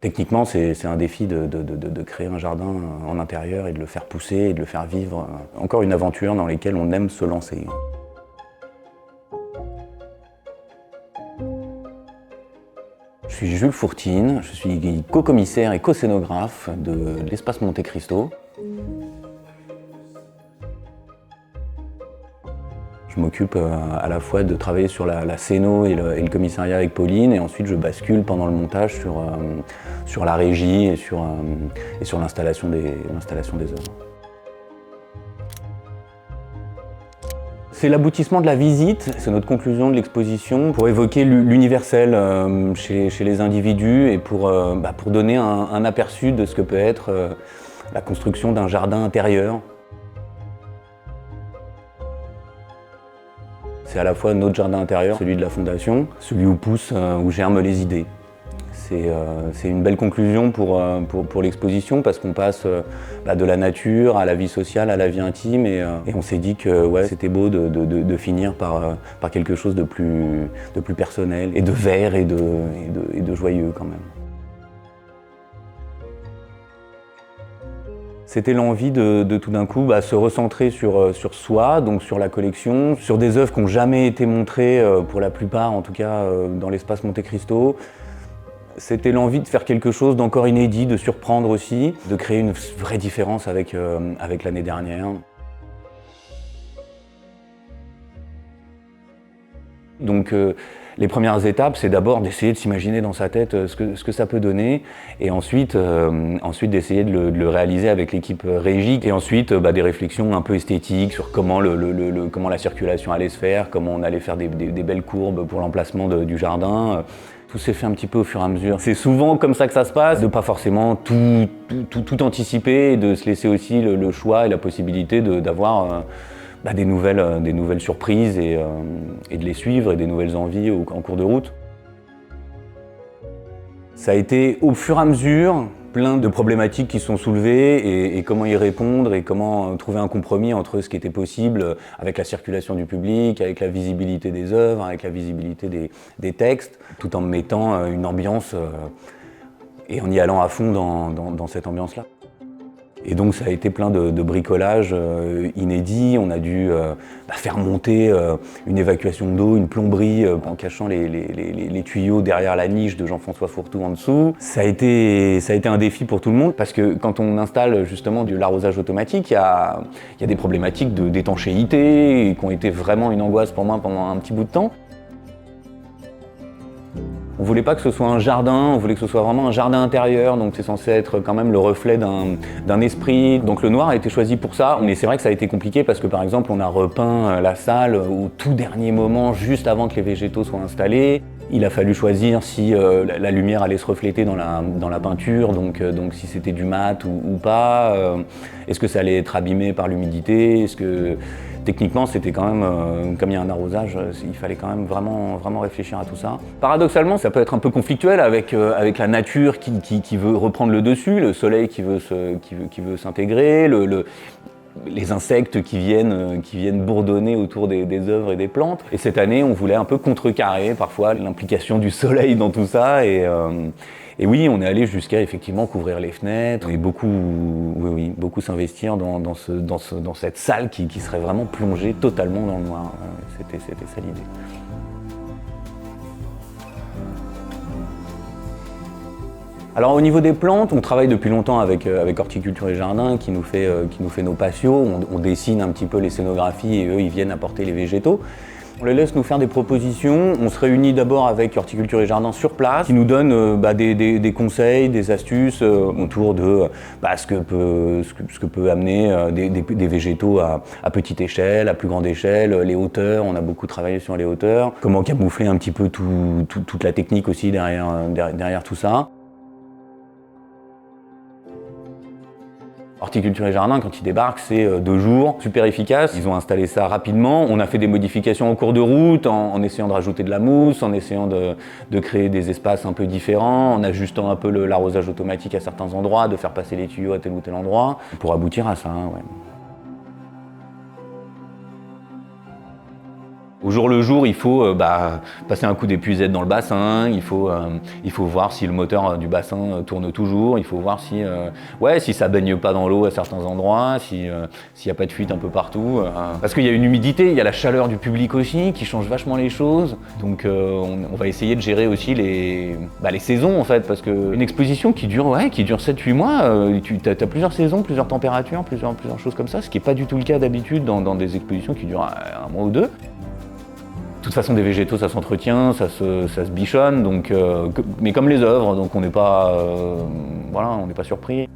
Techniquement, c'est un défi de créer un jardin en intérieur et de le faire pousser et de le faire vivre. Encore une aventure dans laquelle on aime se lancer. Je suis Jules Fourtine, je suis co-commissaire et co-scénographe de l'Espace Monte Cristo. Je m'occupe à la fois de travailler sur la scéno et le commissariat avec Pauline, et ensuite je bascule pendant le montage sur la régie et sur l'installation des œuvres. C'est l'aboutissement de la visite, c'est notre conclusion de l'exposition pour évoquer l'universel chez les individus et pour donner un aperçu de ce que peut être la construction d'un jardin intérieur. C'est à la fois notre jardin intérieur, celui de la Fondation, celui où germent les idées. C'est une belle conclusion pour l'exposition parce qu'on passe de la nature à la vie sociale, à la vie intime et on s'est dit que ouais, c'était beau de finir par quelque chose de plus personnel et de vert et de joyeux quand même. C'était l'envie de tout d'un coup se recentrer sur soi, donc sur la collection, sur des œuvres qui n'ont jamais été montrées, pour la plupart en tout cas, dans l'espace Monte Cristo. C'était l'envie de faire quelque chose d'encore inédit, de surprendre aussi, de créer une vraie différence avec l'année dernière. Donc les premières étapes, c'est d'abord d'essayer de s'imaginer dans sa tête ce que ça peut donner, et ensuite d'essayer de le réaliser avec l'équipe régie, et ensuite des réflexions un peu esthétiques sur comment la circulation allait se faire, comment on allait faire des belles courbes pour l'emplacement du jardin. Tout s'est fait un petit peu au fur et à mesure. C'est souvent comme ça que ça se passe, de pas forcément tout anticiper, et de se laisser aussi le choix et la possibilité d'avoir des nouvelles surprises et de les suivre, et des nouvelles envies en cours de route. Ça a été au fur et à mesure plein de problématiques qui sont soulevées et comment y répondre et comment trouver un compromis entre ce qui était possible avec la circulation du public, avec la visibilité des œuvres, avec la visibilité des textes, tout en mettant une ambiance et en y allant à fond dans cette ambiance-là. Et donc ça a été plein de bricolage inédit. On a dû faire monter une évacuation d'eau, une plomberie en cachant les tuyaux derrière la niche de Jean-François Fourtou en dessous. Ça a été un défi pour tout le monde parce que quand on installe justement de l'arrosage automatique, il y a des problématiques d'étanchéité qui ont été vraiment une angoisse pour moi pendant un petit bout de temps. On voulait pas que ce soit un jardin, on voulait que ce soit vraiment un jardin intérieur, donc c'est censé être quand même le reflet d'un esprit. Donc le noir a été choisi pour ça, mais c'est vrai que ça a été compliqué parce que par exemple on a repeint la salle au tout dernier moment, juste avant que les végétaux soient installés. Il a fallu choisir si la lumière allait se refléter dans la peinture, donc si c'était du mat ou pas. Est-ce que ça allait être abîmé par l'humidité? Techniquement, c'était quand même, comme il y a un arrosage, il fallait quand même vraiment réfléchir à tout ça. Paradoxalement, ça peut être un peu conflictuel avec la nature qui veut reprendre le dessus, le soleil qui veut s'intégrer, les insectes qui viennent bourdonner autour des œuvres et des plantes. Et cette année, on voulait un peu contrecarrer parfois l'implication du soleil dans tout ça. Et oui, on est allé jusqu'à effectivement couvrir les fenêtres et beaucoup s'investir dans cette salle qui serait vraiment plongée totalement dans le noir. C'était ça l'idée. Alors au niveau des plantes, on travaille depuis longtemps avec Horticulture et Jardin qui nous fait nos patios. On dessine un petit peu les scénographies et eux ils viennent apporter les végétaux. On les laisse nous faire des propositions. On se réunit d'abord avec Horticulture et Jardin sur place, qui nous donne des conseils, des astuces autour de ce que peut amener des végétaux à petite échelle, à plus grande échelle, les hauteurs. On a beaucoup travaillé sur les hauteurs. Comment camoufler un petit peu toute la technique aussi derrière tout ça. Horticulture et Jardin, quand ils débarquent, c'est 2 jours, super efficace. Ils ont installé ça rapidement. On a fait des modifications en cours de route, en essayant de rajouter de la mousse, en essayant de créer des espaces un peu différents, en ajustant un peu l'arrosage automatique à certains endroits, de faire passer les tuyaux à tel ou tel endroit, pour aboutir à ça. Ouais. Au jour le jour, il faut passer un coup d'épuisette dans le bassin, il faut voir si le moteur du bassin tourne toujours, il faut voir si ça baigne pas dans l'eau à certains endroits, s'il n'y a pas de fuite un peu partout. Parce qu'il y a une humidité, il y a la chaleur du public aussi qui change vachement les choses. Donc on va essayer de gérer aussi les saisons en fait, parce qu'une exposition qui dure 7-8 mois, tu as plusieurs saisons, plusieurs températures, plusieurs choses comme ça, ce qui n'est pas du tout le cas d'habitude dans des expositions qui durent un mois ou deux. De toute façon, des végétaux, ça s'entretient, ça se bichonne, donc, mais comme les œuvres, donc on n'est pas, on n'est pas surpris.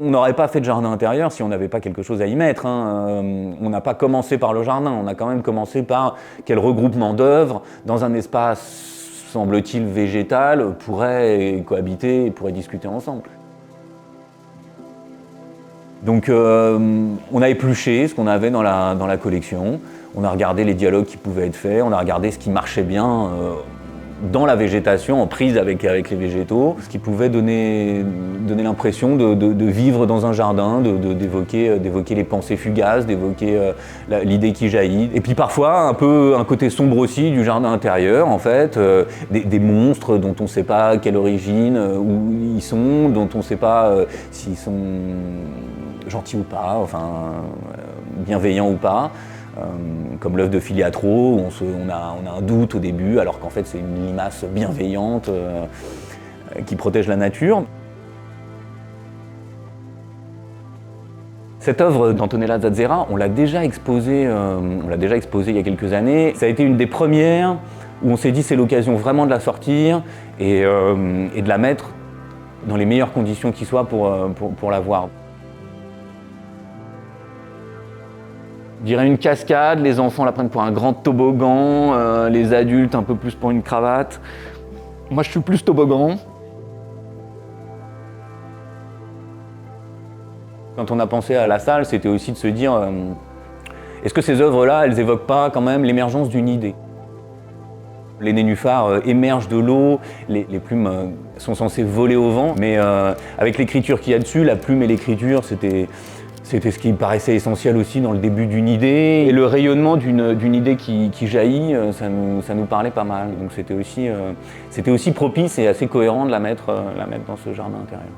On n'aurait pas fait de jardin intérieur si on n'avait pas quelque chose à y mettre. On n'a pas commencé par le jardin, on a quand même commencé par quel regroupement d'œuvres dans un espace, semble-t-il, végétal, pourrait cohabiter et pourrait discuter ensemble. Donc on a épluché ce qu'on avait dans la collection, on a regardé les dialogues qui pouvaient être faits, on a regardé ce qui marchait bien dans la végétation, en prise avec les végétaux, ce qui pouvait donner l'impression de vivre dans un jardin, d'évoquer les pensées fugaces, d'évoquer l'idée qui jaillit. Et puis parfois un côté sombre aussi du jardin intérieur en fait, des monstres dont on ne sait pas quelle origine, où ils sont, dont on ne sait pas s'ils sont gentils ou pas, bienveillants ou pas. Comme l'œuvre de Filiatro, où on a un doute au début, alors qu'en fait c'est une limace bienveillante qui protège la nature. Cette œuvre d'Antonella Zazzera, on l'a déjà exposée il y a quelques années. Ça a été une des premières où on s'est dit c'est l'occasion vraiment de la sortir et de la mettre dans les meilleures conditions qui soient pour la voir. Je dirais une cascade, les enfants la prennent pour un grand toboggan, les adultes un peu plus pour une cravate. Moi je suis plus toboggan. Quand on a pensé à la salle, c'était aussi de se dire est-ce que ces œuvres-là, elles évoquent pas quand même l'émergence d'une idée ? Les nénuphars émergent de l'eau, les plumes sont censées voler au vent, mais avec l'écriture qu'il y a dessus, la plume et l'écriture, c'était ce qui me paraissait essentiel aussi dans le début d'une idée. Et le rayonnement d'une idée qui jaillit, ça nous parlait pas mal. Donc c'était aussi propice et assez cohérent de la mettre dans ce jardin intérieur.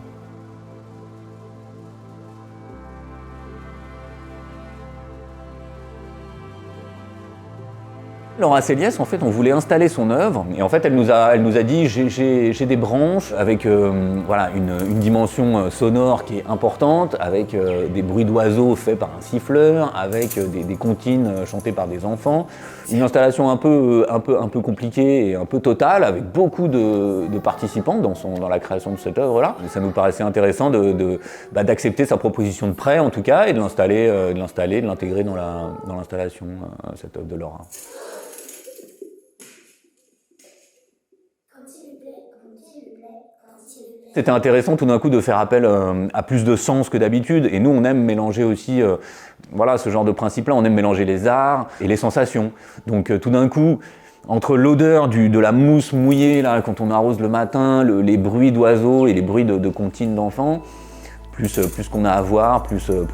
Laura Céliès, en fait, on voulait installer son œuvre et en fait, elle nous a dit j'ai des branches avec une dimension sonore qui est importante, avec des bruits d'oiseaux faits par un siffleur, avec des comptines chantées par des enfants. Une installation un peu compliquée et un peu totale, avec beaucoup de participants dans la création de cette œuvre-là. Ça nous paraissait intéressant d'accepter sa proposition de prêt, en tout cas, et de l'intégrer dans l'installation, cette œuvre de Laura. C'était intéressant tout d'un coup de faire appel à plus de sens que d'habitude, et nous on aime mélanger aussi ce genre de principe-là, on aime mélanger les arts et les sensations. Donc tout d'un coup, entre l'odeur de la mousse mouillée là, quand on arrose le matin, les bruits d'oiseaux et les bruits de comptines d'enfants, plus qu'on a à voir, plus un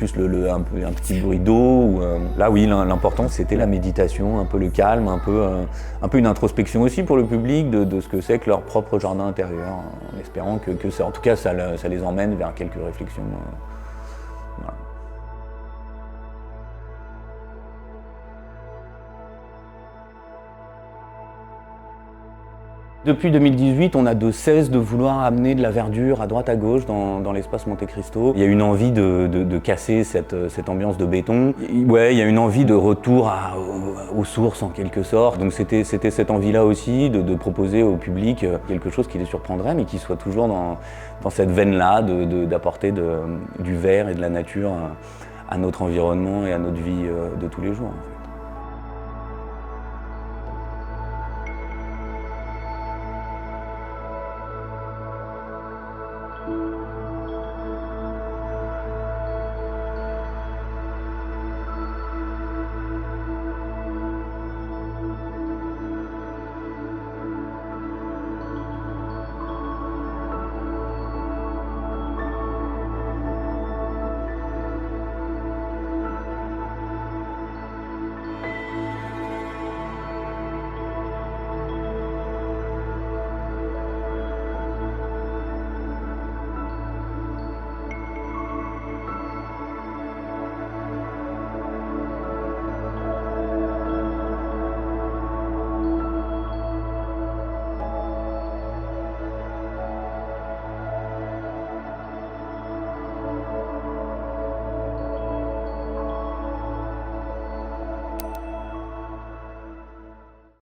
petit bruit d'eau. Là oui, l'important c'était la méditation, un peu le calme, un peu une introspection aussi pour le public de ce que c'est que leur propre jardin intérieur, en espérant que ça, en tout cas ça les emmène vers quelques réflexions. Voilà. Depuis 2018, on a de cesse de vouloir amener de la verdure à droite à gauche dans l'espace Monte Cristo. Il y a une envie de casser cette ambiance de béton. Ouais, il y a une envie de retour aux sources en quelque sorte. Donc c'était cette envie-là aussi de proposer au public quelque chose qui les surprendrait, mais qui soit toujours dans cette veine-là d'apporter du vert et de la nature à notre environnement et à notre vie de tous les jours.